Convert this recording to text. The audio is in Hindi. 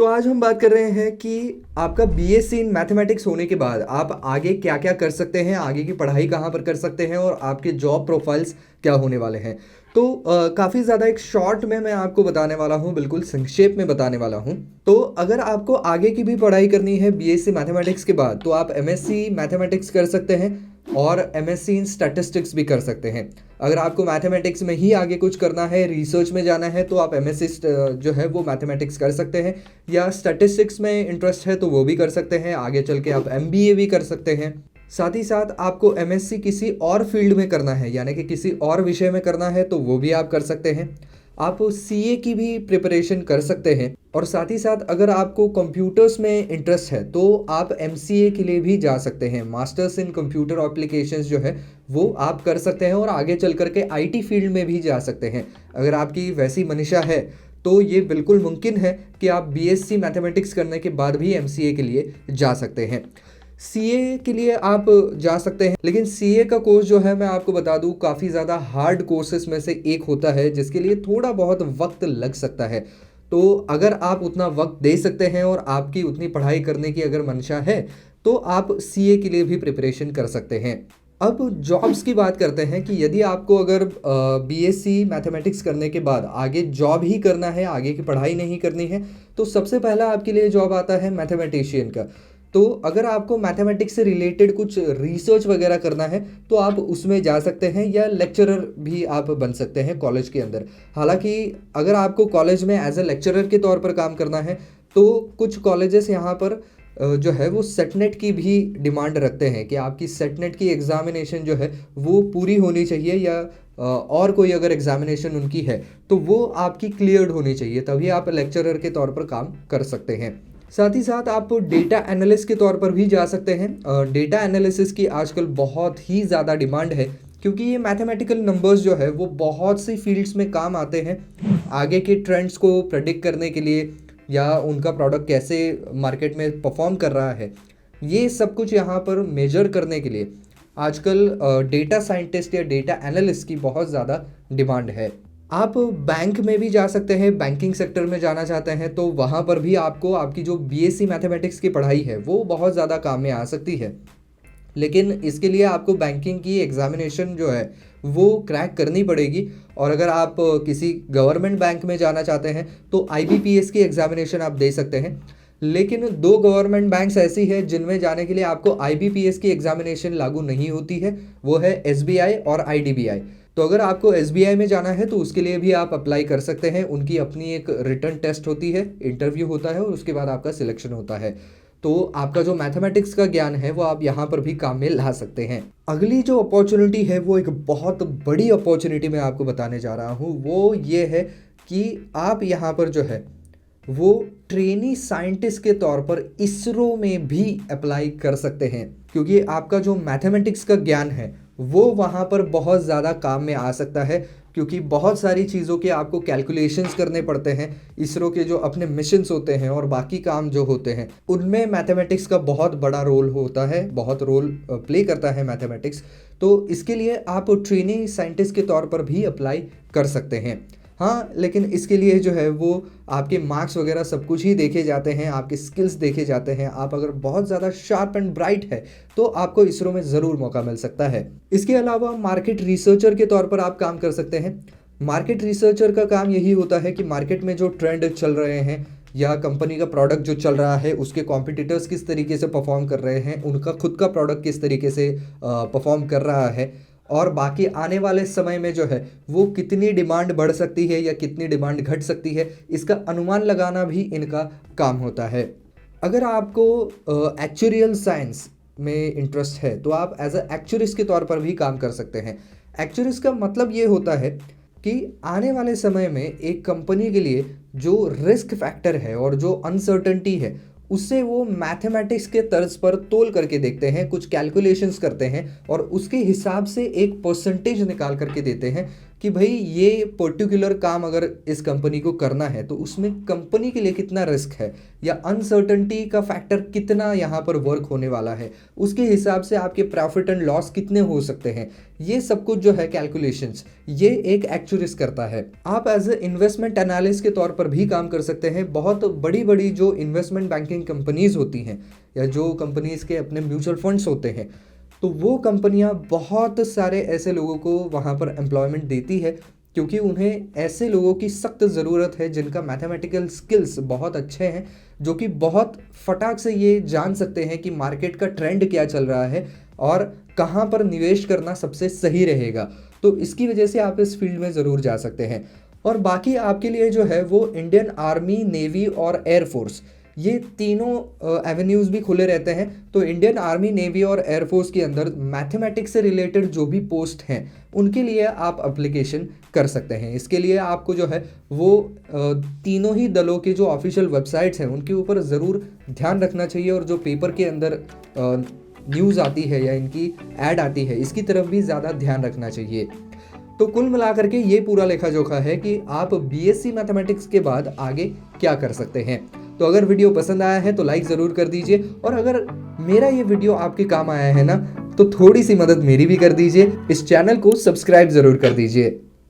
तो आज हम बात कर रहे हैं कि आपका बीएससी इन मैथमेटिक्स होने के बाद आप आगे क्या क्या कर सकते हैं, आगे की पढ़ाई कहाँ पर कर सकते हैं और आपके जॉब प्रोफाइल्स क्या होने वाले हैं। तो काफ़ी ज़्यादा एक शॉर्ट में मैं आपको बताने वाला हूँ, बिल्कुल संक्षेप में बताने वाला हूँ। तो अगर आपको आगे की भी पढ़ाई करनी है बीएससी मैथमेटिक्स के बाद, तो आप एमएससी मैथमेटिक्स कर सकते हैं और एमएससी इन स्टैटिस्टिक्स भी कर सकते हैं। अगर आपको मैथमेटिक्स में ही आगे कुछ करना है, रिसर्च में जाना है, तो आप एमएससी जो है वो मैथमेटिक्स कर सकते हैं, या स्टैटिस्टिक्स में इंटरेस्ट है तो वो भी कर सकते हैं। आगे चल के आप एमबीए भी कर सकते हैं। साथ ही साथ आपको एमएससी किसी और फील्ड में करना है, यानी कि किसी और विषय में करना है, तो वो भी आप कर सकते हैं। आप सीए की भी प्रिपरेशन कर सकते हैं। और साथ ही साथ अगर आपको कंप्यूटर्स में इंटरेस्ट है तो आप एमसीए के लिए भी जा सकते हैं। मास्टर्स इन कंप्यूटर एप्लीकेशंस जो है वो आप कर सकते हैं और आगे चल कर के आईटी फील्ड में भी जा सकते हैं। अगर आपकी वैसी मंशा है तो ये बिल्कुल मुमकिन है कि आप बीएससी मैथमेटिक्स करने के बाद भी एमसीए के लिए जा सकते हैं। सीए के लिए आप जा सकते हैं, लेकिन सीए का कोर्स जो है मैं आपको बता दूं काफ़ी ज़्यादा हार्ड कोर्सेस में से एक होता है, जिसके लिए थोड़ा बहुत वक्त लग सकता है। तो अगर आप उतना वक्त दे सकते हैं और आपकी उतनी पढ़ाई करने की अगर मंशा है तो आप सीए के लिए भी प्रिपरेशन कर सकते हैं। अब जॉब्स की बात करते हैं कि यदि आपको अगर बीएससी मैथमेटिक्स करने के बाद आगे जॉब ही करना है, आगे की पढ़ाई नहीं करनी है, तो सबसे पहला आपके लिए जॉब आता है मैथमेटिशियन का। तो अगर आपको मैथमेटिक्स से रिलेटेड कुछ रिसर्च वगैरह करना है तो आप उसमें जा सकते हैं, या लेक्चरर भी आप बन सकते हैं कॉलेज के अंदर। हालांकि अगर आपको कॉलेज में एज ए लेक्चरर के तौर पर काम करना है तो कुछ कॉलेजेस यहाँ पर जो है वो सेटनेट की भी डिमांड रखते हैं कि आपकी सेटनेट की एग्ज़ामिनेशन जो है वो पूरी होनी चाहिए, या और कोई अगर एग्ज़ामिनेशन उनकी है तो वो आपकी क्लियर्ड होनी चाहिए, तभी आप लेक्चरर के तौर पर काम कर सकते हैं। साथ ही साथ आप डेटा एनालिस्ट के तौर पर भी जा सकते हैं। डेटा एनालिसिस की आजकल बहुत ही ज़्यादा डिमांड है, क्योंकि ये मैथमेटिकल नंबर्स जो है वो बहुत सी फील्ड्स में काम आते हैं। आगे के ट्रेंड्स को प्रेडिक्ट करने के लिए, या उनका प्रोडक्ट कैसे मार्केट में परफॉर्म कर रहा है, ये सब कुछ यहाँ पर मेजर करने के लिए आजकल डेटा साइंटिस्ट या डेटा एनालिस्ट की बहुत ज़्यादा डिमांड है। आप बैंक में भी जा सकते हैं, बैंकिंग सेक्टर में जाना चाहते हैं तो वहाँ पर भी आपको आपकी जो बीएससी मैथमेटिक्स की पढ़ाई है वो बहुत ज़्यादा काम में आ सकती है। लेकिन इसके लिए आपको बैंकिंग की एग्ज़ामिनेशन जो है वो क्रैक करनी पड़ेगी। और अगर आप किसी गवर्नमेंट बैंक में जाना चाहते हैं तो आईबीपीएस की एग्ज़ामिनेशन आप दे सकते हैं। लेकिन दो गवर्नमेंट बैंक्स ऐसी है जिनमें जाने के लिए आपको आईबीपीएस की एग्ज़ामिनेशन लागू नहीं होती है, वो है एसबीआई और आईडीबीआई। तो अगर आपको एसबीआई में जाना है तो उसके लिए भी आप अप्लाई कर सकते हैं। उनकी अपनी एक रिटन टेस्ट होती है, इंटरव्यू होता है और उसके बाद आपका सिलेक्शन होता है। तो आपका जो मैथमेटिक्स का ज्ञान है वो आप यहाँ पर भी काम में ला सकते हैं। अगली जो अपॉर्चुनिटी है वो एक बहुत बड़ी अपॉर्चुनिटी मैं आपको बताने जा रहा हूँ, वो ये है कि आप यहाँ पर जो है वो ट्रेनी साइंटिस्ट के तौर पर इसरो में भी अप्लाई कर सकते हैं, क्योंकि आपका जो मैथमेटिक्स का ज्ञान है वो वहाँ पर बहुत ज़्यादा काम में आ सकता है। क्योंकि बहुत सारी चीज़ों के आपको कैलकुलेशंस करने पड़ते हैं। इसरो के जो अपने मिशंस होते हैं और बाकी काम जो होते हैं उनमें मैथमेटिक्स का बहुत बड़ा रोल होता है, बहुत रोल प्ले करता है मैथमेटिक्स। तो इसके लिए आप ट्रेनी साइंटिस्ट के तौर पर भी अप्लाई कर सकते हैं। हाँ, लेकिन इसके लिए जो है वो आपके मार्क्स वगैरह सब कुछ ही देखे जाते हैं, आपके स्किल्स देखे जाते हैं। आप अगर बहुत ज़्यादा शार्प एंड ब्राइट है तो आपको इसरो में ज़रूर मौका मिल सकता है। इसके अलावा मार्केट रिसर्चर के तौर पर आप काम कर सकते हैं। मार्केट रिसर्चर का काम यही होता है कि मार्केट में जो ट्रेंड चल रहे हैं या कंपनी का प्रोडक्ट जो चल रहा है उसके कॉम्पिटिटर्स किस तरीके से परफॉर्म कर रहे हैं, उनका खुद का प्रोडक्ट किस तरीके से परफॉर्म कर रहा है, और बाकी आने वाले समय में जो है वो कितनी डिमांड बढ़ सकती है या कितनी डिमांड घट सकती है, इसका अनुमान लगाना भी इनका काम होता है। अगर आपको एक्चुरियल साइंस में इंटरेस्ट है तो आप एज अ एक्चुरिस्ट के तौर पर भी काम कर सकते हैं। एक्चुरिस्ट का मतलब ये होता है कि आने वाले समय में एक कंपनी के लिए जो रिस्क फैक्टर है और जो अनसर्टेनिटी है उससे वो मैथमेटिक्स के तर्ज पर तोल करके देखते हैं, कुछ कैलकुलेशंस करते हैं और उसके हिसाब से एक परसेंटेज निकाल करके देते हैं कि भाई ये पर्टिकुलर काम अगर इस कंपनी को करना है तो उसमें कंपनी के लिए कितना रिस्क है या अनसर्टनिटी का फैक्टर कितना यहाँ पर वर्क होने वाला है, उसके हिसाब से आपके प्रॉफिट एंड लॉस कितने हो सकते हैं, ये सब कुछ जो है कैलकुलेशंस ये एक एक्चुअरिस्ट करता है। आप एज ए इन्वेस्टमेंट एनालिस्ट के तौर पर भी काम कर सकते हैं। बहुत बड़ी बड़ी जो इन्वेस्टमेंट बैंकिंग कंपनीज होती हैं या जो कंपनीज के अपने म्यूचुअल फंड्स होते हैं, तो वो कंपनियां बहुत सारे ऐसे लोगों को वहाँ पर एम्प्लॉयमेंट देती है, क्योंकि उन्हें ऐसे लोगों की सख्त ज़रूरत है जिनका मैथमेटिकल स्किल्स बहुत अच्छे हैं, जो कि बहुत फटाक से ये जान सकते हैं कि मार्केट का ट्रेंड क्या चल रहा है और कहाँ पर निवेश करना सबसे सही रहेगा। तो इसकी वजह से आप इस फील्ड में ज़रूर जा सकते हैं। और बाकी आपके लिए जो है वो इंडियन आर्मी, नेवी और एयरफोर्स, ये तीनों एवेन्यूज़ भी खुले रहते हैं। तो इंडियन आर्मी, नेवी और एयरफोर्स के अंदर मैथमेटिक्स से रिलेटेड जो भी पोस्ट हैं उनके लिए आप अप्लीकेशन कर सकते हैं। इसके लिए आपको जो है वो तीनों ही दलों के जो ऑफिशियल वेबसाइट्स हैं उनके ऊपर ज़रूर ध्यान रखना चाहिए, और जो पेपर के अंदर न्यूज़ आती है या इनकी ऐड आती है इसकी तरफ भी ज़्यादा ध्यान रखना चाहिए। तो कुल मिलाकर के ये पूरा लेखा जोखा है कि आप बीएससी मैथमेटिक्स के बाद आगे क्या कर सकते हैं। तो अगर वीडियो पसंद आया है तो लाइक ज़रूर कर दीजिए, और अगर मेरा ये वीडियो आपके काम आया है ना तो थोड़ी सी मदद मेरी भी कर दीजिए, इस चैनल को सब्सक्राइब ज़रूर कर दीजिए।